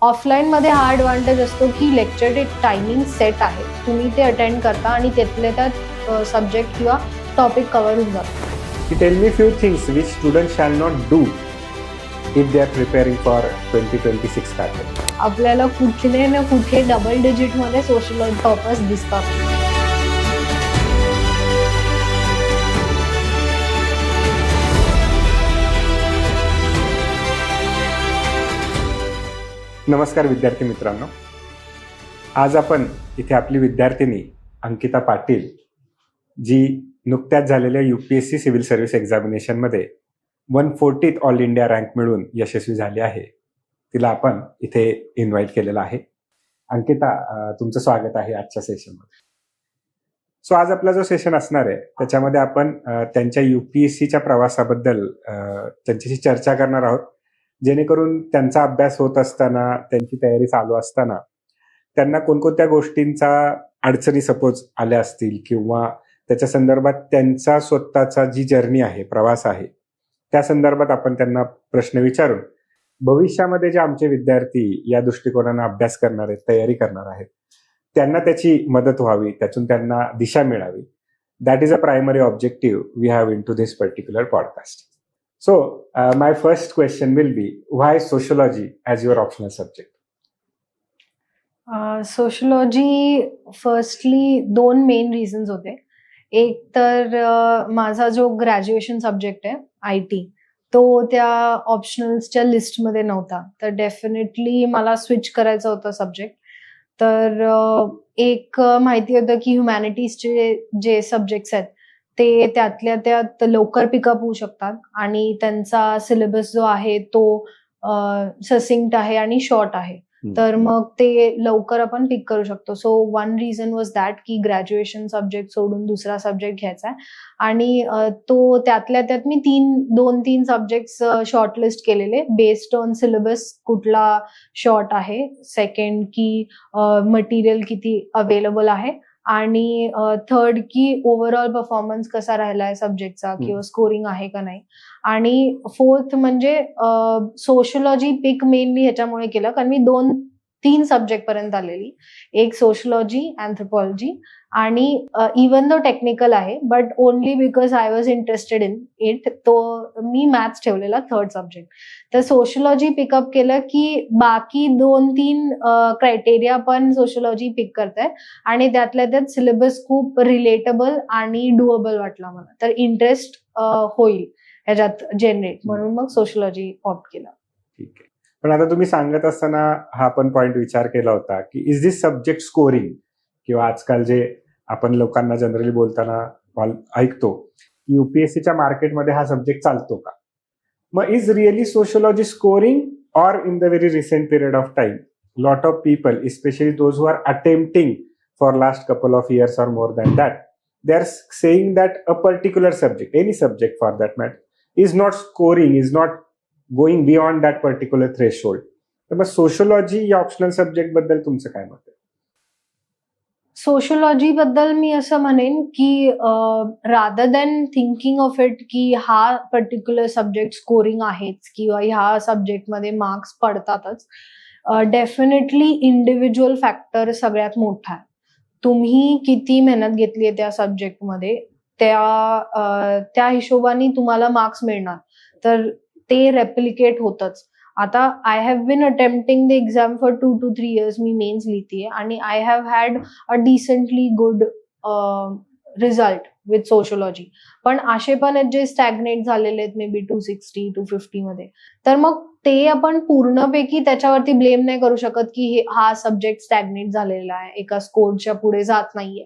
Offline मध्ये हा advantage असतो की लेक्चरचे टायमिंग सेट आहे, तुम्ही ते अटेंड करता आणि त्यातल्या त्यात सब्जेक्ट किंवा टॉपिक कव्हर होऊन जातो. Tell me few things which students shall not do if they are preparing for 2026 pattern. आपल्याला कुठले ना कुठे डबल डिजिट मध्ये सोशल टॉपर्स दिसतात. नमस्कार विद्यार्थी मित्रांनो, आज आपण इथे आपली विद्यार्थिनी अंकिता पाटील जी नुकत्याच झालेल्या UPSC सिव्हिल सर्व्हिस एक्झामिनेशनमध्ये 140th ऑल इंडिया रँक मिळून यशस्वी झाली आहे, तिला आपण इथे इन्व्हाइट केलेलं आहे. अंकिता, तुमचं स्वागत आहे आजच्या सेशनमध्ये. सो आज आपला जो सेशन असणार आहे त्याच्यामध्ये आपण त्यांच्या UPSCच्या प्रवासाबद्दल त्यांच्याशी चर्चा करणार आहोत, जेणेकरून त्यांचा अभ्यास होत असताना, त्यांची तयारी चालू असताना त्यांना कोणकोणत्या गोष्टींचा अडचणी सपोज आल्या असतील किंवा त्याच्या संदर्भात त्यांचा स्वतःचा जी जर्नी आहे, प्रवास आहे, त्या संदर्भात आपण त्यांना प्रश्न विचारून भविष्यामध्ये जे आमचे विद्यार्थी या दृष्टिकोनाने अभ्यास करणार आहेत, तयारी करणार आहेत, त्यांना त्याची मदत व्हावी, त्यातून त्यांना दिशा मिळावी. That is a primary objective we have in to this particular podcast. So, my first question will be, why sociology as your optional subject? Sociology firstly दोन मेन रिझन्स होते. एक तर माझा जो ग्रॅज्युएशन सब्जेक्ट आहे IT, तो त्या ऑप्शनल्सच्या लिस्टमध्ये नव्हता, तर डेफिनेटली मला स्विच करायचं होतं सब्जेक्ट. तर एक माहिती होतं की ह्युमॅनिटीजचे जे सब्जेक्ट्स आहेत ते त्यातल्या त्यात लवकर पिकअप होऊ शकतात आणि त्यांचा सिलेबस जो आहे तो ससिंक्ट आहे आणि शॉर्ट आहे, तर मग ते लवकर आपण पिक करू शकतो. So one reason was that की ग्रॅज्युएशन सब्जेक्ट सोडून दुसरा सब्जेक्ट घ्यायचा आहे आणि तो त्यातल्या त्यात मी दोन तीन सब्जेक्ट्स शॉर्टलिस्ट केलेले बेस्ड ऑन सिलेबस, कुठला शॉर्ट आहे, सेकंड की मटेरियल किती अवेलेबल आहे, आणि थर्ड की ओव्हरऑल परफॉर्मन्स कसा राहिलाय सब्जेक्टचा किंवा स्कोरिंग आहे का नाही, आणि फोर्थ म्हणजे सोशलॉजी पिक मेनली ह्याच्यामुळे केलं कारण मी 2-3 सब्जेक्ट पर्यंत आलेली. एक सोशलॉजी, अँथ्रोपॉलॉजी आणि इवन दो टेक्निकल आहे, but only because I was interested in it, तो मी मॅथ्स ठेवलेला थर्ड सब्जेक्ट. तर सोशलॉजी पिकअप केलं की बाकी 2-3 क्रायटेरिया पण सोशलॉजी पिक करताय आणि त्यातल्या त्यात सिलेबस खूप रिलेटेबल आणि डुएबल वाटला मला, तर इंटरेस्ट होईल ह्याच्यात जनरेट, म्हणून मग सोशलॉजी ऑप्ट केला. ठीक आहे. पण आता तुम्ही सांगत असताना हा पण पॉइंट विचार केला होता की इज दिस सब्जेक्ट स्कोरिंग, किंवा आजकाल जे आपण लोकांना जनरली बोलताना ऐकतो UPSCच्या मार्केटमध्ये हा सब्जेक्ट चालतो का? मग is really sociology scoring, or in the very recent period of time lot of people, especially those who are attempting for last couple of years or more than that, they are saying that a particular subject, any subject for that matter, is not scoring, is not going beyond that particular threshold. तर मग sociology या optional subject बद्दल तुमचं काय मत आहे? Sociology बद्दल मी असं म्हणेन की rather than thinking of it की हा पर्टिक्युलर सब्जेक्ट स्कोरिंग आहेच किंवा ह्या सब्जेक्टमध्ये मार्क्स पडतातच, डेफिनेटली इंडिव्हिज्युअल फॅक्टर सगळ्यात मोठा आहे. तुम्ही किती मेहनत घेतली आहे त्या सब्जेक्टमध्ये, त्या हिशोबाने तुम्हाला मार्क्स मिळणार, तर ते रेप्लिकेट होतच. आता I have been attempting the exam for 2 to 3 years, मी मेन्स लिहितेय आणि I have had a decently good result with sociology. पण असे पण आहेत जे स्टॅग्नेट झालेले आहेत, मे बी 260-250 मध्ये, तर मग ते आपण पूर्णपैकी त्याच्यावरती ब्लेम नाही करू शकत की हा सब्जेक्ट स्टॅग्नेट झालेला आहे, एका स्कोरच्या पुढे जात नाहीये.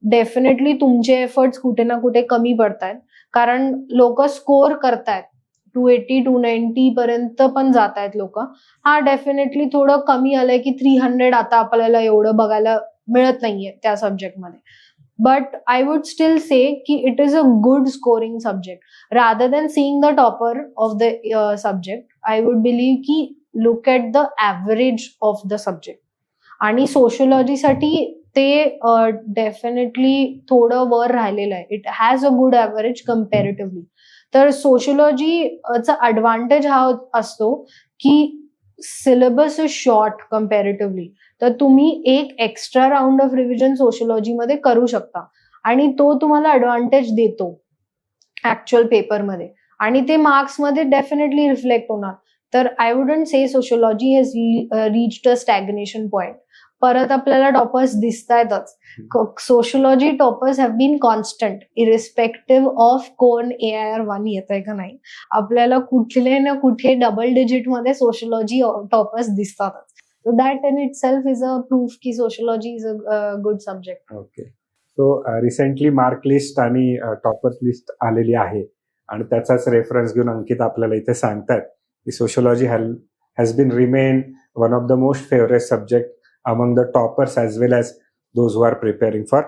डेफिनेटली तुमचे एफर्ट्स कुठे ना कुठे कमी पडतायत, कारण लोक स्कोर करतायत 280-290 पर्यंत पण जात आहेत लोक. हा डेफिनेटली थोडं कमी आलंय की 300 आता आपल्याला एवढं बघायला मिळत नाहीये त्या सब्जेक्टमध्ये. But I would still say कि it is a good scoring subject. Rather than seeing the topper of the subject, I would believe कि look at the average of the subject. आणि सोशलॉजी साठी ते डेफिनेटली थोडं वर राहिलेलं आहे. It has a good average comparatively. तर सोशलॉजीचा advantage हा असतो की सिलेबस इज शॉर्ट कम्पॅरेटिव्हली, तर तुम्ही एक एक्स्ट्रा राऊंड ऑफ रिव्हिजन सोशिओलॉजीमध्ये करू शकता आणि तो तुम्हाला ऍडव्हान्टेज देतो ऍक्च्युअल पेपरमध्ये आणि ते मार्क्समध्ये डेफिनेटली रिफ्लेक्ट होणार. तर I wouldn't say sociology has reached a stagnation point. परत आपल्याला टॉपर्स दिसतायतच. Sociology toppers have been constant irrespective of कोण AIR1 येत आहे का नाही. आपल्याला कुठले ना कुठे डबल डिजिट मध्ये सोशिओलॉजी टॉपर्स दिसतातच. So that in itself is a proof की sociology is a good subject. Okay. So recently mark list आणि टॉपर्स लिस्ट आलेली आहे आणि त्याचाच रेफरन्स घेऊन अंकित आपल्याला इथे सांगतात की sociology has been remain one of the most favourite subject among the toppers as well as those who are preparing for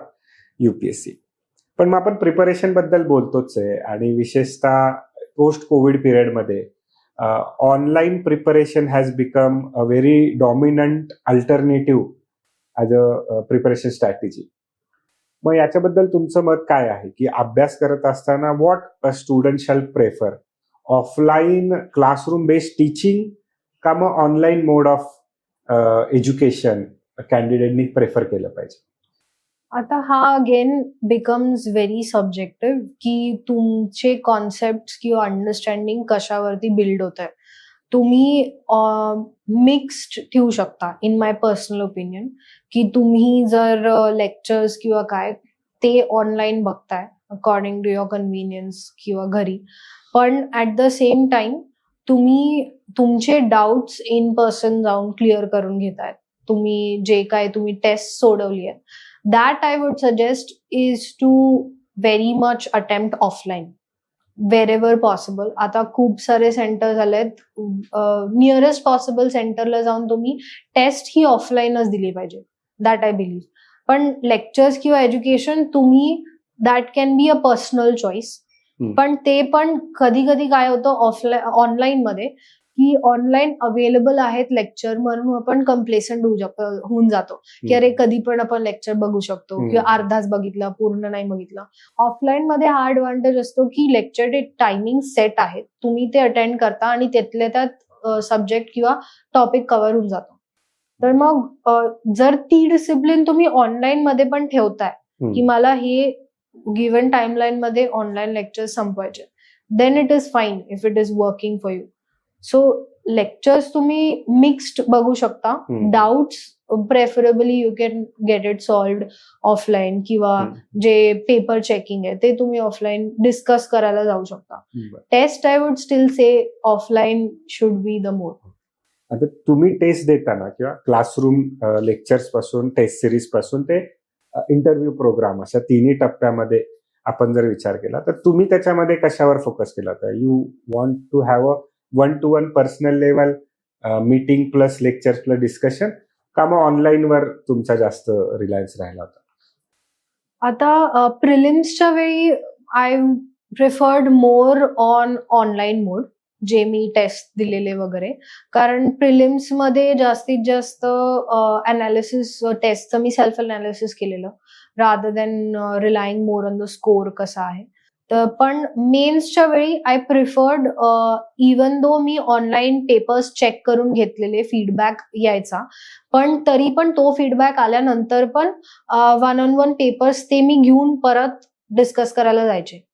UPSC. पण मग आपण प्रिपरेशन बद्दल बोलतोच आहे आणि विशेषतः पोस्ट कोविड पिरियडमध्ये online preparation has become a very dominant alternative as a preparation strategy. मग याच्याबद्दल तुमचं मत काय आहे की अभ्यास करत असताना what a student shall prefer, offline classroom based teaching का मग ऑनलाईन मोड ऑफ एज्युकेशन कॅन्डिडेटनी प्रेफर केलं पाहिजे? आता हा अगेन बिकम्स व्हेरी सब्जेक्टिव्ह की तुमचे कॉन्सेप्ट किंवा अंडरस्टँडिंग कशावरती बिल्ड होत आहे. तुम्ही मिक्स्ड ठेवू शकता इन माय पर्सनल ओपिनियन की तुम्ही जर लेक्चर्स किंवा काय ते ऑनलाईन बघताय अकॉर्डिंग टू युअर कन्व्हिनियन्स किंवा घरी, पण ऍट द सेम टाइम तुम्ही तुमचे डाऊट्स इन पर्सन जाऊन क्लिअर करून घेतायत. तुम्ही जे काय तुम्ही टेस्ट सोडवली आहे that I would suggest is to very much attempt offline wherever possible. आता खूप सारे सेंटर झालेत, नियरेस्ट पॉसिबल सेंटरला जाऊन तुम्ही टेस्ट ही ऑफलाईनच दिली पाहिजे, दॅट आय बिलीव्ह. पण लेक्चर्स किंवा एज्युकेशन तुम्ही that can be a personal choice. पण ते पण कधी कधी काय होतं ऑनलाईन मध्ये की ऑनलाईन अवेलेबल आहेत लेक्चर म्हणून आपण कम्प्लेसंट होऊन जातो की अरे कधी पण आपण लेक्चर बघू शकतो किंवा अर्धाच बघितला पूर्ण नाही बघितलं. ऑफलाईन मध्ये हा ऍडव्हान्टेज असतो की लेक्चर टायमिंग सेट आहेत, तुम्ही ते अटेंड करता आणि त्यातल्या त्यात सब्जेक्ट किंवा टॉपिक कव्हर होऊन जातो. तर मग जर ती डिसिप्लिन तुम्ही ऑनलाईन मध्ये पण ठेवताय की मला हे गिव्हन टाइमलाईन मध्ये ऑनलाईन लेक्चर्स संपवायचे, then it is fine if it is working for you. So lectures तुम्ही मिक्स्ड बघू शकता. Doubts preferably you can get it solved offline किंवा जे पेपर चेकिंग आहे ते तुम्ही ऑफलाईन डिस्कस करायला जाऊ शकता. Test I would still say offline should be the mode. आता तुम्ही टेस्ट देताना किंवा क्लासरूम लेक्चर्स पासून टेस्ट सिरीज पासून ते इंटरव्ह्यू प्रोग्राम अशा तिन्ही टप्प्यामध्ये आपण जर विचार केला तर तुम्ही त्याच्यामध्ये कशावर फोकस केला होता? You want to have a one to one personal level meeting plus lecture plus discussion का मग ऑनलाईन वर तुमचा जास्त रिलायन्स राहिला होता? आता प्रिलिम्सच्या वेळी I preferred more on online mode जे मी टेस्ट दिलेले वगैरे, कारण प्रिलिम्स मध्ये जास्तीत जास्त अनालिसिस टेस्टचं मी सेल्फ अनालिसिस केलेलं rather than relying more on the score कसा आहे. तर पण मेन्सच्या वेळी आय प्रिफर्ड इवन दो मी ऑनलाईन पेपर्स चेक करून घेतलेले, फीडबॅक यायचा, पण तरी पण तो फीडबॅक आल्यानंतर पण वन ऑन वन पेपर्स ते मी घेऊन परत डिस्कस करायला जायचे.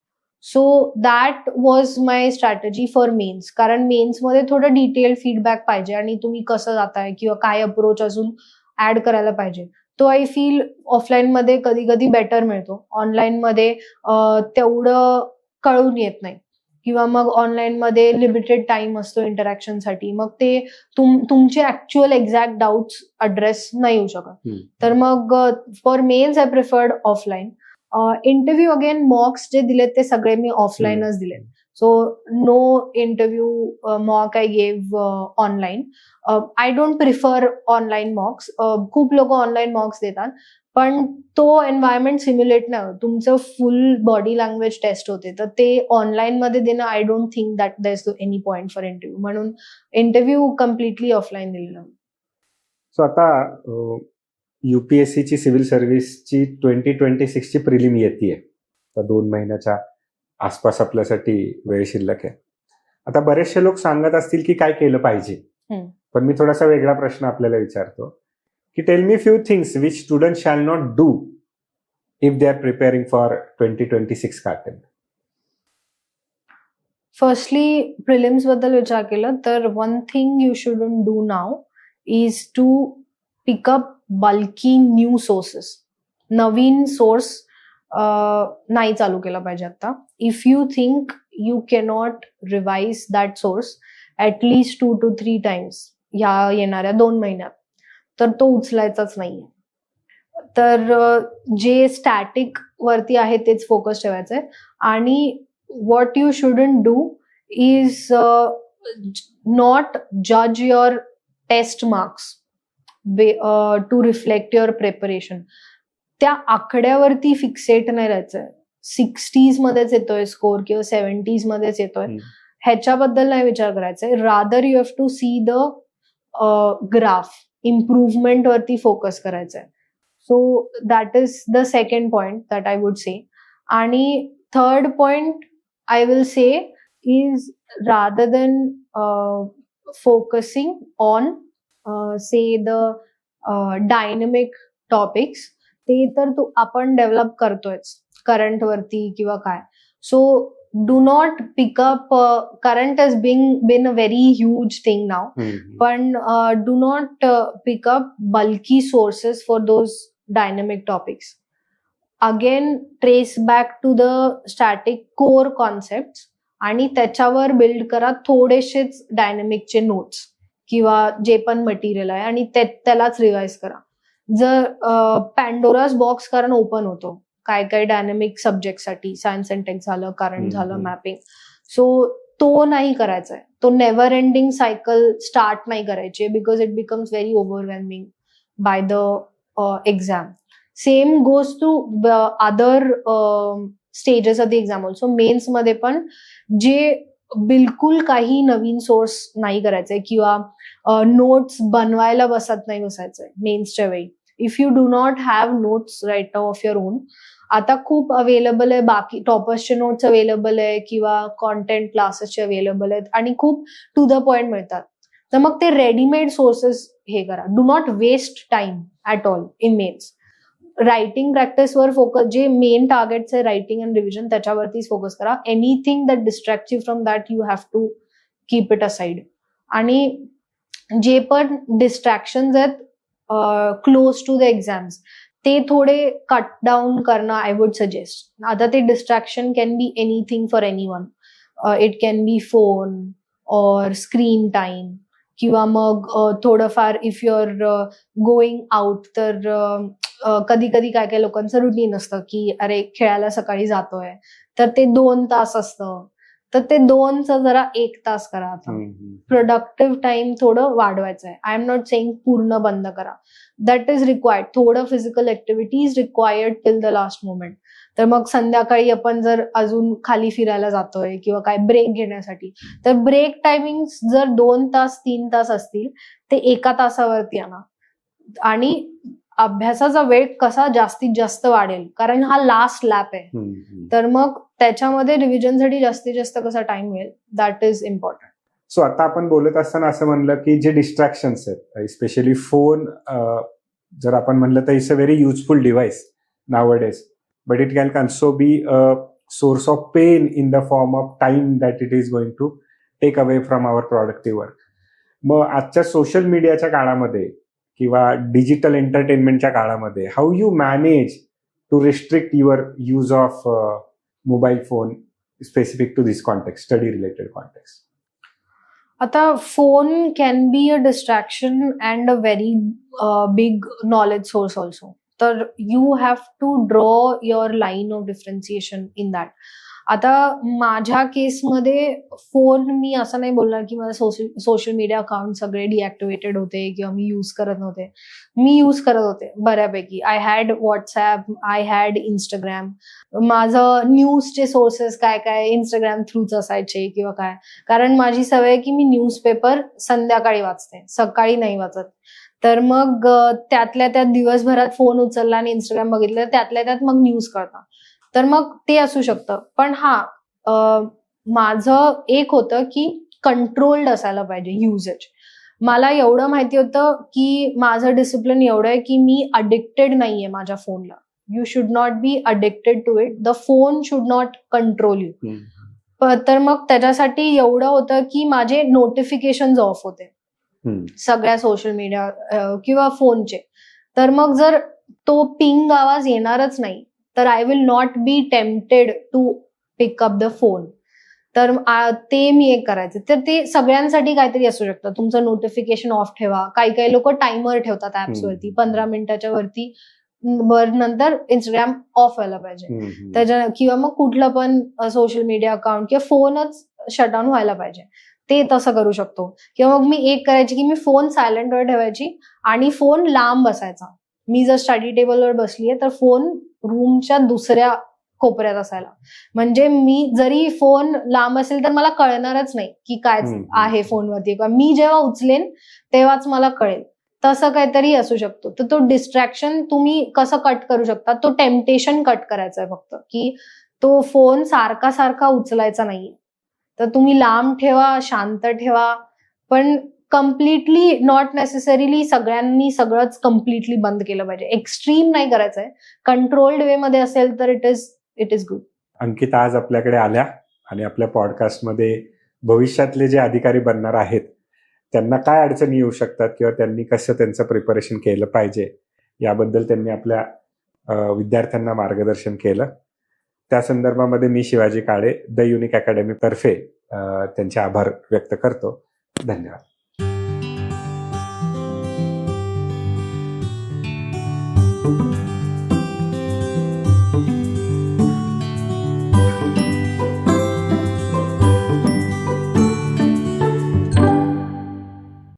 So that was my strategy for mains, कारण मेन्समध्ये थोडं डिटेल्ड फीडबॅक पाहिजे आणि तुम्ही कसं जाताय किंवा काय अप्रोच अजून ऍड करायला पाहिजे. तो आय फील ऑफलाईन मध्ये कधी कधी बेटर मिळतो, ऑनलाईन मध्ये तेवढं कळून येत नाही किंवा मग ऑनलाईन मध्ये लिमिटेड टाइम असतो इंटरॅक्शनसाठी, मग ते तुमचे ऍक्च्युअल एक्झॅक्ट डाऊट्स अड्रेस नाही होऊ शकत. तर मग for mains I preferred offline. Interview again mocks जे दिलेत ते सगळे मी ऑफलाईनच दिलेत. So no interview mock I gave online. I don't prefer online mocks. खूप लोक ऑनलाईन मॉक्स देतात पण तो एन्व्हायरमेंट सिम्युलेट नाही होत, तुमचं फुल बॉडी लँग्वेज टेस्ट होते, तर ते ऑनलाईन मध्ये देणं I don't think that there is any point for interview, म्हणून इंटरव्ह्यू कम्प्लिटली ऑफलाईन दिलेलं. सो आता युपीएससीची सिव्हिल सर्व्हिसची 2026ची प्रिलिम येते, तर 2 महिन्याच्या आसपास आपल्यासाठी वेळ शिल्लक आहे. आता बरेचसे लोक सांगत असतील की काय केलं पाहिजे, पण मी थोडासा वेगळा प्रश्न आपल्याला विचारतो की tell me few things which student shall not do if they are preparing for 2026 का अटेम्प्ट. फर्स्टली प्रिलिम्स बद्दल विचार केला तर one thing you shouldn't do now is to pick up bulky new sources. नवीन सोर्स नाही चालू केला पाहिजे आता. If you think you cannot revise that source at least 2 to 3 times ह्या येणाऱ्या 2 महिन्यात, तर तो उचलायचाच नाहीये. तर जे स्टॅटिक वरती आहे तेच फोकस ठेवायचंय. आणि what you shouldn't do is not judge your test marks to reflect your preparation. त्या आकड्यावरती फिक्सेट नाही राहायचंय. 60s मध्येच येतोय स्कोर किंवा 70s मध्येच येतोय ह्याच्याबद्दल नाही विचार करायचंय. Rather you have to see the graph, improvement वरती फोकस करायचंय. So that is the second point that I would say. आणि third point I will say is rather than focusing on say the dynamic topics, ते तर आपण develop करतोयच current वरती किंवा काय. So do not pickup current has been a very huge thing now, पण do not pick up bulky sources for those dynamic topics. Again trace back to the static core concept आणि त्याच्यावर build करा थोडेसेच डायनॅमिकचे notes किंवा जे पण material आहे आणि त्यालाच रिवाइज करा. जर पॅन्डोरास बॉक्स कारण ओपन होतो काय काय डायनॅमिक सब्जेक्टसाठी, सायन्स अँड टेक झालं, करंट झालं, मॅपिंग. सो तो नाही करायचा आहे. तो नेव्हर एंडिंग सायकल स्टार्ट नाही करायची because it becomes very overwhelming by the exam. Same goes to other stages of the exam also. Mains मध्ये पण जे बिलकुल काही नवीन सोर्स नाही करायचंय किंवा नोट्स बनवायला नाही बसायचंय मेन्सच्या वेळी. If you do not have notes right now of your own, आता खूप अवेलेबल आहे. बाकी टॉपर्सचे नोट्स अवेलेबल आहे किंवा कॉन्टेंट क्लासेसचे अवेलेबल आहेत आणि खूप टू द पॉइंट मिळतात. तर मग ते रेडीमेड सोर्सेस हे करा. Do not waste time at all in mains. Writing प्रॅक्टिसवर फोकस, जे मेन टार्गेट्स आहे रायटिंग अँड रिव्हिजन त्याच्यावरतीच फोकस करा. Anything that distract you from that you have to keep it aside. आणि जे पण डिस्ट्रॅक्शन्स आहेत क्लोज टू द एक्झाम्स ते थोडे कट डाऊन करणं आय वुड सजेस्ट. आता ते distraction can be anything for anyone. It can be phone और स्क्रीन टाइम किंवा मग थोडंफार if you are going out तर कधी कधी काय काय लोकांचं रुटीन असतं की अरे खेळायला सकाळी जातोय तर ते 2 तास असतं, तर ते 2चं जरा 1 तास करा. आता प्रोडक्टिव्ह टाइम थोडं वाढवायचं आहे. आय एम नॉट सेइंग पूर्ण बंद करा. That is required. थोडं physical activity is required till the last moment. तर मग संध्याकाळी आपण जर अजून खाली फिरायला जातोय किंवा काय ब्रेक घेण्यासाठी, तर ब्रेक टायमिंग जर 2 तास 3 तास असतील ते 1 तासावरती आणा. आणि अभ्यासाचा वेळ कसा जास्तीत जास्त वाढेल कारण हा लास्ट लॅप आहे. तर मग त्याच्यामध्ये रिव्हिजनसाठी जास्तीत जास्त कसा टाइम मिळेल दॅट इज इम्पॉर्टंट. सो आता आपण बोलत असताना असं म्हणलं की जे डिस्ट्रॅक्शन्स आहेत स्पेशली फोन, जर आपण म्हणलं तर it's a very useful device nowadays, but it can also be a source of pain in the form of time that it is going to take away from our productive work. मग आजच्या social मीडियाच्या काळामध्ये किंवा digital एंटरटेनमेंटच्या काळामध्ये how you manage to restrict your use of mobile phone specific to this context, study related context? आता phone can be a distraction and a very big knowledge source also. तर you have to draw your line of differentiation in that. आता माझ्या केसमध्ये phone मी असं नाही बोलणार की माझे सोशल मीडिया अकाउंट सगळे डिॲक्टिव्हेटेड होते किंवा मी यूज करत नव्हते. मी यूज करत होते बऱ्यापैकी. I had WhatsApp, I had Instagram. माझं न्यूजचे सोर्सेस काय काय इंस्टाग्राम थ्रूच असायचे किंवा काय, कारण माझी सवय आहे की मी न्यूजपेपर संध्याकाळी वाचते, सकाळी नाही वाचत. तर मग त्यातल्या त्यात दिवसभरात फोन उचलला आणि इंस्टाग्राम बघितलं, त्यातल्या त्यात मग न्यूज कळतात. तर मग ते असू शकतं. पण माझं एक होतं की कंट्रोल्ड असायला पाहिजे युजेज. मला एवढं माहिती होतं की माझं डिसिप्लिन एवढं आहे की मी अडिक्टेड नाहीये माझ्या फोनला. You should not be addicted to it. The phone should not control you. तर मग त्याच्यासाठी एवढं होतं की माझे नोटिफिकेशन ऑफ होते सगळ्या सोशल मीडिया किंवा फोनचे. तर मग जर तो पिंग आवाज येणारच नाही तर I will not be tempted to pick up the phone. तर ते मी एक करायचे. तर ते सगळ्यांसाठी काहीतरी असू शकतं. तुमचं नोटिफिकेशन ऑफ ठेवा. काही लोक टायमर ठेवतात ऍप्स वरती 15 मिनिटाच्या वरती नंतर इंस्टाग्राम ऑफ व्हायला पाहिजे त्याच्या, किंवा मग कुठलं पण सोशल मीडिया अकाउंट किंवा फोनच शटडाऊन व्हायला पाहिजे. ते तसं करू शकतो. किंवा मग मी एक करायची की मी फोन सायलेंटवर ठेवायची आणि फोन लांब बसायचा. मी जर स्टडी टेबलवर बसलीये तर फोन रूमच्या दुसऱ्या कोपऱ्यात असायला. म्हणजे मी जरी फोन लांब असेल तर मला कळणारच नाही की काय आहे फोनवरती. किंवा मी जेव्हा उचलेन तेव्हाच मला कळेल. तसं काहीतरी असू शकतो. तर तो डिस्ट्रॅक्शन तुम्ही कसं कट करू शकता, तो टेम्पटेशन कट करायचा आहे फक्त, की तो फोन सारखा सारखा उचलायचा नाहीये. तर तुम्ही लांब ठेवा, शांत ठेवा, पण कम्प्लिटली नॉट नेसेसरीली सगळ्यांनी सगळंच कम्प्लिटली बंद केलं पाहिजे. एक्स्ट्रीम नाही करायचंय. कंट्रोल्ड वे मध्ये असेल तर इट इज गुड. अंकिता आज आपल्याकडे आल्या आणि आपल्या पॉडकास्टमध्ये भविष्यातले जे अधिकारी बनणार आहेत त्यांना काय अडचणी येऊ शकतात किंवा त्यांनी कसं त्यांचं प्रिपरेशन केलं पाहिजे याबद्दल त्यांनी आपल्या विद्यार्थ्यांना मार्गदर्शन केलं. त्या संदर्भामध्ये मी शिवाजी काळे द युनिक अकॅडमी तर्फे त्यांचे आभार व्यक्त करतो. धन्यवाद.